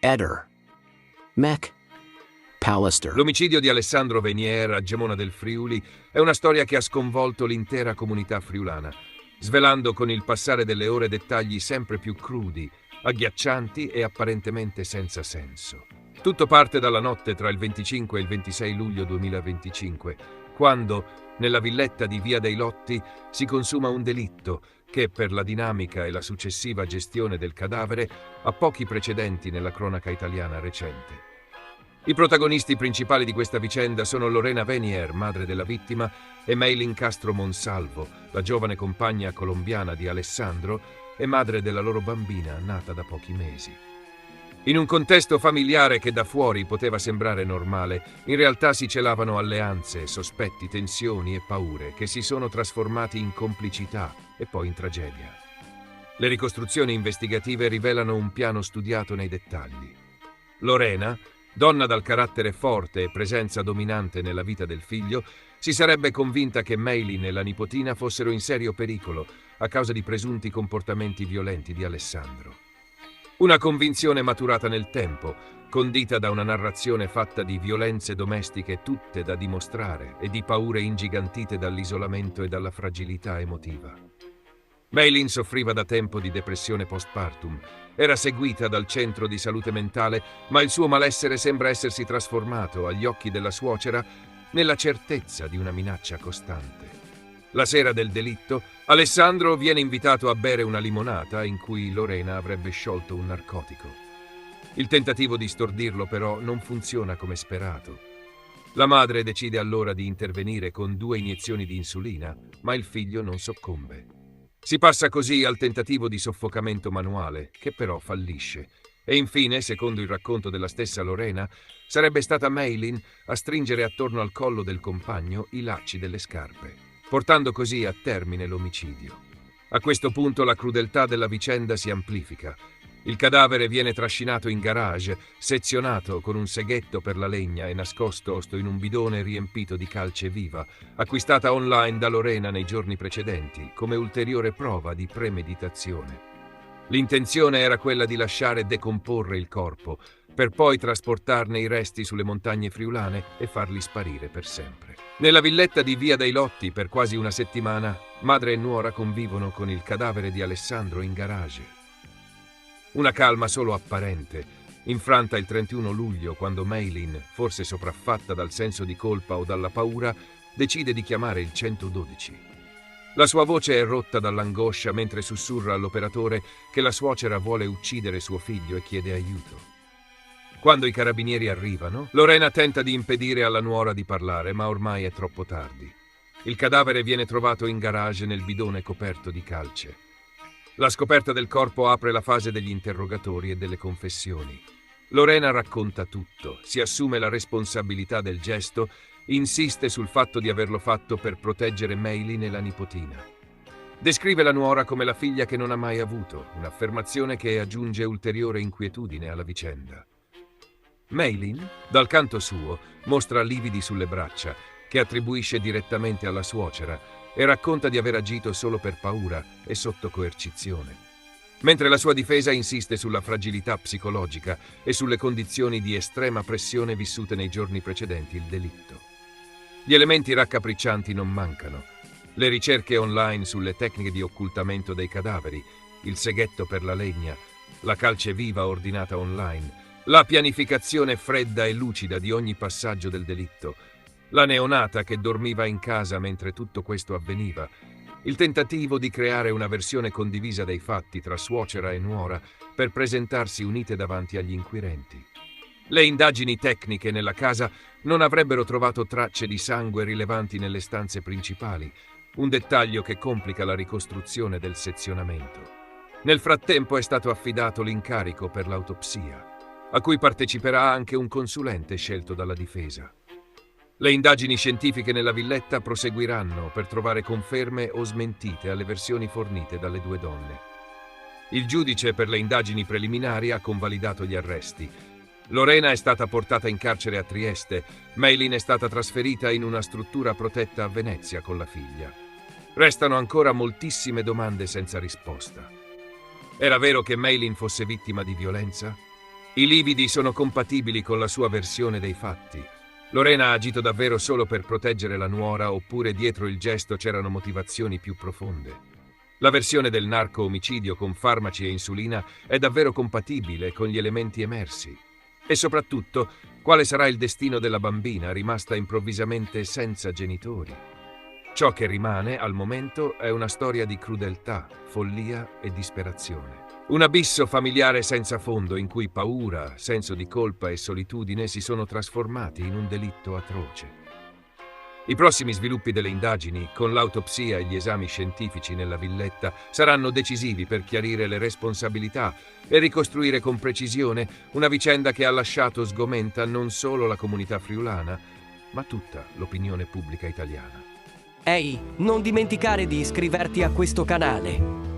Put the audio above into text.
Eder. Mech. Pallister. L'omicidio di Alessandro Venier a Gemona del Friuli è una storia che ha sconvolto l'intera comunità friulana, svelando con il passare delle ore dettagli sempre più crudi, agghiaccianti e apparentemente senza senso. Tutto parte dalla notte tra il 25 e il 26 luglio 2025, quando, nella villetta di Via dei Lotti, si consuma un delitto che, per la dinamica e la successiva gestione del cadavere, ha pochi precedenti nella cronaca italiana recente. I protagonisti principali di questa vicenda sono Lorena Venier, madre della vittima, e Meilin Castro Monsalvo, la giovane compagna colombiana di Alessandro e madre della loro bambina nata da pochi mesi. In un contesto familiare che da fuori poteva sembrare normale, in realtà si celavano alleanze, sospetti, tensioni e paure che si sono trasformati in complicità e poi in tragedia. Le ricostruzioni investigative rivelano un piano studiato nei dettagli. Lorena, donna dal carattere forte e presenza dominante nella vita del figlio, si sarebbe convinta che Meilin e la nipotina fossero in serio pericolo a causa di presunti comportamenti violenti di Alessandro. Una convinzione maturata nel tempo, condita da una narrazione fatta di violenze domestiche tutte da dimostrare e di paure ingigantite dall'isolamento e dalla fragilità emotiva. Meilin soffriva da tempo di depressione postpartum. Era seguita dal centro di salute mentale, ma il suo malessere sembra essersi trasformato, agli occhi della suocera, nella certezza di una minaccia costante. La sera del delitto, Alessandro viene invitato a bere una limonata in cui Lorena avrebbe sciolto un narcotico. Il tentativo di stordirlo, però, non funziona come sperato. La madre decide allora di intervenire con 2 iniezioni di insulina, ma il figlio non soccombe. Si passa così al tentativo di soffocamento manuale, che però fallisce. E infine, secondo il racconto della stessa Lorena, sarebbe stata Meilin a stringere attorno al collo del compagno i lacci delle scarpe, portando così a termine l'omicidio. A questo punto la crudeltà della vicenda si amplifica. Il cadavere viene trascinato in garage, sezionato con un seghetto per la legna e nascosto in un bidone riempito di calce viva, acquistata online da Lorena nei giorni precedenti, come ulteriore prova di premeditazione. L'intenzione era quella di lasciare decomporre il corpo, per poi trasportarne i resti sulle montagne friulane e farli sparire per sempre. Nella villetta di Via dei Lotti, per quasi una settimana, madre e nuora convivono con il cadavere di Alessandro in garage. Una calma solo apparente, infranta il 31 luglio quando Meilin, forse sopraffatta dal senso di colpa o dalla paura, decide di chiamare il 112. La sua voce è rotta dall'angoscia mentre sussurra all'operatore che la suocera vuole uccidere suo figlio e chiede aiuto. Quando i carabinieri arrivano, Lorena tenta di impedire alla nuora di parlare, ma ormai è troppo tardi. Il cadavere viene trovato in garage nel bidone coperto di calce. La scoperta del corpo apre la fase degli interrogatori e delle confessioni. Lorena racconta tutto, si assume la responsabilità del gesto, insiste sul fatto di averlo fatto per proteggere Meilin e la nipotina. Descrive la nuora come la figlia che non ha mai avuto, un'affermazione che aggiunge ulteriore inquietudine alla vicenda. Meilin, dal canto suo, mostra lividi sulle braccia, che attribuisce direttamente alla suocera, e racconta di aver agito solo per paura e sotto coercizione. Mentre la sua difesa insiste sulla fragilità psicologica e sulle condizioni di estrema pressione vissute nei giorni precedenti il delitto. Gli elementi raccapriccianti non mancano. Le ricerche online sulle tecniche di occultamento dei cadaveri, il seghetto per la legna, la calce viva ordinata online, la pianificazione fredda e lucida di ogni passaggio del delitto, la neonata che dormiva in casa mentre tutto questo avveniva, il tentativo di creare una versione condivisa dei fatti tra suocera e nuora per presentarsi unite davanti agli inquirenti. Le indagini tecniche nella casa non avrebbero trovato tracce di sangue rilevanti nelle stanze principali, un dettaglio che complica la ricostruzione del sezionamento. Nel frattempo è stato affidato l'incarico per l'autopsia, a cui parteciperà anche un consulente scelto dalla difesa. Le indagini scientifiche nella villetta proseguiranno per trovare conferme o smentite alle versioni fornite dalle 2 donne. Il giudice per le indagini preliminari ha convalidato gli arresti. Lorena è stata portata in carcere a Trieste, Meilin è stata trasferita in una struttura protetta a Venezia con la figlia. Restano ancora moltissime domande senza risposta. Era vero che Meilin fosse vittima di violenza? I lividi sono compatibili con la sua versione dei fatti. Lorena ha agito davvero solo per proteggere la nuora, oppure dietro il gesto c'erano motivazioni più profonde? La versione del narco-omicidio con farmaci e insulina è davvero compatibile con gli elementi emersi? E soprattutto, quale sarà il destino della bambina rimasta improvvisamente senza genitori? Ciò che rimane, al momento, è una storia di crudeltà, follia e disperazione. Un abisso familiare senza fondo in cui paura, senso di colpa e solitudine si sono trasformati in un delitto atroce. I prossimi sviluppi delle indagini, con l'autopsia e gli esami scientifici nella villetta, saranno decisivi per chiarire le responsabilità e ricostruire con precisione una vicenda che ha lasciato sgomenta non solo la comunità friulana, ma tutta l'opinione pubblica italiana. Ehi, non dimenticare di iscriverti a questo canale.